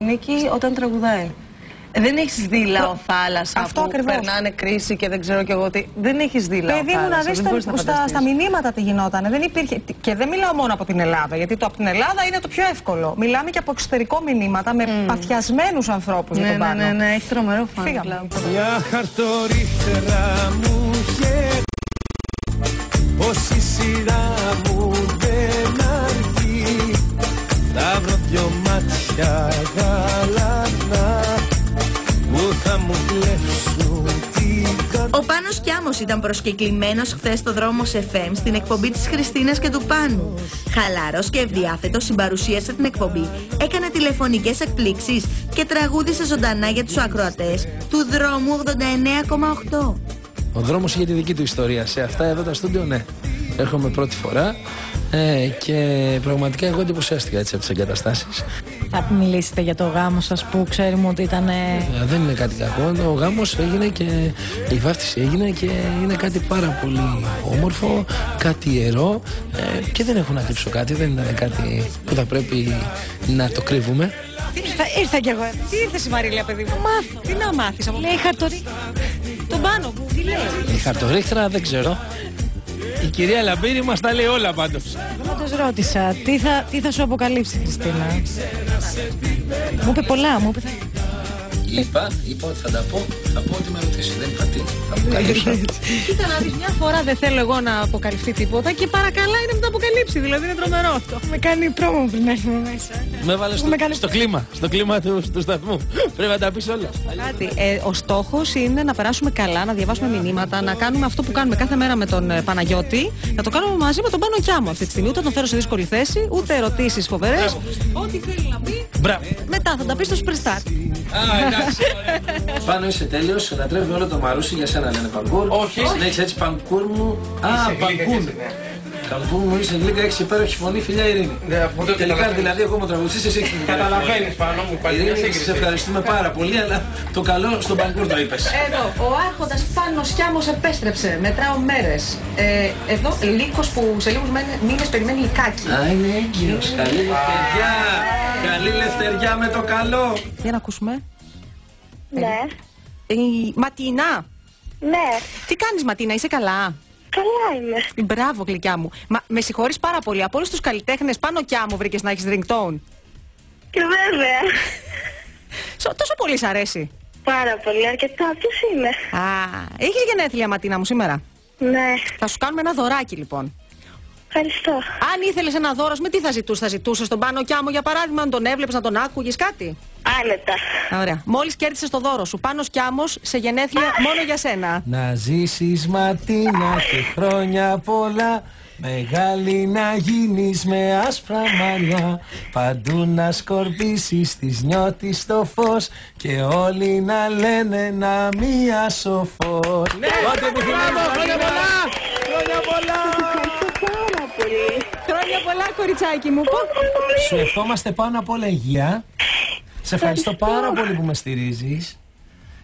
Νίκη όταν τραγουδάει. Δεν έχεις δει Λαοθάλασσα αυτό που ακριβώς. περνάνε κρίση και δεν ξέρω κι εγώ τι. Δεν έχεις δει Λαοθάλασσα. Παιδί μου, να δεις στα μηνύματα τι γινότανε. Δεν υπήρχε. Και δεν μιλάω μόνο από την Ελλάδα, γιατί το από την Ελλάδα είναι το πιο εύκολο. Μιλάμε και από εξωτερικό μηνύματα με παθιασμένους ανθρώπους για τον Πάνο. Ναι, έχει τρομερό φαν. Μια χαρτορίχτερα μου είχε, όση σειρά μου δεν αρκεί. Θα βρω δυο μάτια γαλανά που θα μου κλέψουν την καρδιά. Ο Πάνος Κιάμος ήταν προσκεκλημένος χθες στο Δρόμος FM στην εκπομπή της Χριστίνας και του Πάνου. Χαλαρός και ευδιάθετος συμπαρουσίασε την εκπομπή, έκανε τηλεφωνικές εκπλήξεις και τραγούδισε ζωντανά για τους ακροατές του Δρόμου 89,8. Ο δρόμος είχε τη δική του ιστορία. Σε αυτά εδώ τα στούντιο, ναι. Έρχομαι πρώτη φορά και πραγματικά εγώ εντυπωσιάστηκα έτσι από τις εγκαταστάσεις. Θα μιλήσετε για το γάμο σας που ξέρουμε ότι ήταν... Δεν είναι κάτι κακό. Ο γάμος έγινε και η βάφτιση έγινε και είναι κάτι πάρα πολύ όμορφο, κάτι ιερό και δεν έχω να κρύψω κάτι. Δεν είναι κάτι που θα πρέπει να το κρύβουμε. Ήρθα κι εγώ. Τι ήρθες η Μαρίλια, παιδί μου? Μάθω. Τι να μάθεις? Λέει χαρτορίχτρα. Τον Πάνο που τι λέει? Η χαρτορίχτρα δεν ξέρω. Η κυρία Λαμπύρη μας τα λέει όλα πάντως. Εγώ τους ρώτησα, τι θα σου αποκαλύψει η Χριστίνα. Μου είπε πολλά, μου είπε... Είπα ότι θα τα πω, θα πω ότι με ρωτήσει, δεν είπα τι, θα μου καλύψω. Κοίτα να δεις, μια φορά δεν θέλω εγώ να αποκαλυφθεί τίποτα και παρακαλά είναι να το αποκαλύψει, δηλαδή είναι τρομερό αυτό. Με κάνει πρόμο πριν έρθουμε μέσα. Με βάλε στο κλίμα του σταθμού, πρέπει να τα πεις όλα. Κάτι, ο στόχος είναι να περάσουμε καλά, να διαβάσουμε μηνύματα, να κάνουμε αυτό που κάνουμε κάθε μέρα με τον Παναγιώτη, να το κάνουμε μαζί με τον Πάνο Κιάμο αυτή τη στιγμή, ούτε τον φέρω σε δύσκολη θέση, ούτε ερωτήσεις φοβερές, ό,τι θέλει να πει, μετά θα τα πει στο Superstar. Πάνω είσαι τέλειος, λατρεύει όλο το μαρούσι, για σένα λένε Πανκούρ. Όχι. Συνέχισε έτσι Πανκούρ μου. Πανκούρ. Πανκούρ μου, είσαι γλύκα, έχεις υπέροχη φωνή, φιλιά Ειρήνη. Τελικά δηλαδή εγώ μου τραγουδιστής, εσύ έχεις την Καταλαβαίνεις Πάνο μου, Ειρήνη, σε ευχαριστούμε πάρα πολύ, αλλά το καλό στον Πανκούρ το είπες. Εδώ, ο άρχοντας Πάνος Κιάμος επέστρεψε, μετράω μέρες. Εδώ, Λύκος που σε λίγους μήνες περιμένει Λυκάκι. Α, είναι έγκυος, καλή λευτεριά. Καλή λευτεριά με το καλό. Για να ακούσουμε. Ναι. Ματίνα. Ναι. Τι κάνεις Ματίνα, είσαι καλά? Καλά είμαι. Μπράβο γλυκιά μου. Με συγχωρείς πάρα πολύ, από όλους τους καλλιτέχνες Πάνο Κιάμο βρήκες να έχεις ringtone? Και βέβαια. Τόσο πολύ σ' αρέσει? Πάρα πολύ, αρκετά. Ποιος είναι? Έχεις γενέθλια Ματίνα μου σήμερα? Ναι. Θα σου κάνουμε ένα δωράκι λοιπόν. Ευχαριστώ. Αν ήθελες ένα δώρο, με τι θα ζητούσες? Θα ζητούσες τον Πάνο Κιάμο για παράδειγμα, αν τον έβλεπες, να τον άκουγες κάτι? Άνετα. Ωραία. Μόλις κέρδισες το δώρο σου, Πάνος Κιάμος σε γενέθλια μόνο για σένα. Να ζήσεις Ματίνα και χρόνια πολλά, μεγάλη να γίνεις με άσπρα μαλλιά, παντού να σκορπίσεις, της νιώτης το φως και όλοι να λένε να μία σοφός. Ναι, ό,τι επιθυμείς, χρόνια πολλά! Χρόνια πολλά! Πάρα πολύ. Χρόνια πολλά κοριτσάκι μου. Σου ευχόμαστε πάνω απ' όλα υγεία. Σε ευχαριστώ πάρα πολύ που με στηρίζεις.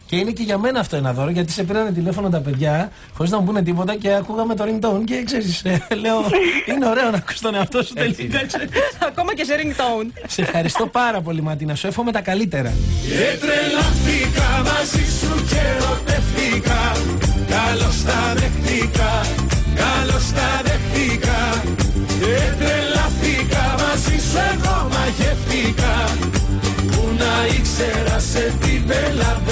Και είναι και για μένα αυτό ένα δώρο, γιατί σε πήρανε τηλέφωνο τα παιδιά χωρίς να μου πούνε τίποτα και ακούγαμε το ringtone και ξέρεις, λέω είναι ωραίο να ακούς τον εαυτό σου τελικά. Ακόμα και σε ringtone. Σε ευχαριστώ πάρα πολύ Ματίνα, σου εύχομαι τα καλύτερα. Και τρελάθηκα μαζί σου και ερωτεύτηκα, καλώς τα δεχτήκα, καλώς τα δεχτήκα. Και τρελάθηκα μαζί σου, εγώ μαγεύτηκα, που να ήξερα σε τι πελάτα.